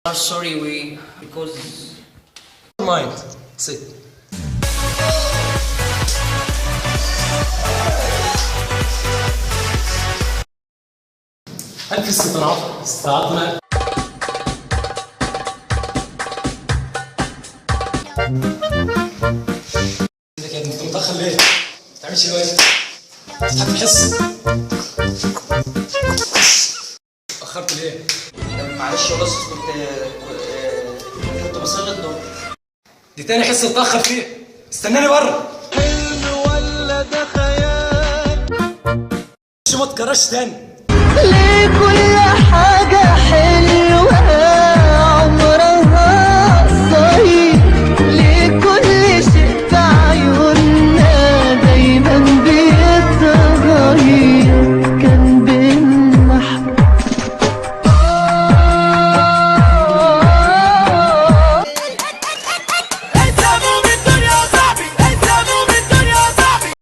are sorry because mind. Sit. هل في استطاعتنا ازيك يا ابني؟ انت متأخر ليه؟ ما بتعملش الواجب؟ تضحك تحس؟ اتأخرت ليه؟ معلش بس كنت بصلي الظهر. دي تاني حصة اتأخر فيها، استناني بره. حلم ولا ده خيال؟ ما تكررش تاني. ليه كل حاجة حلوة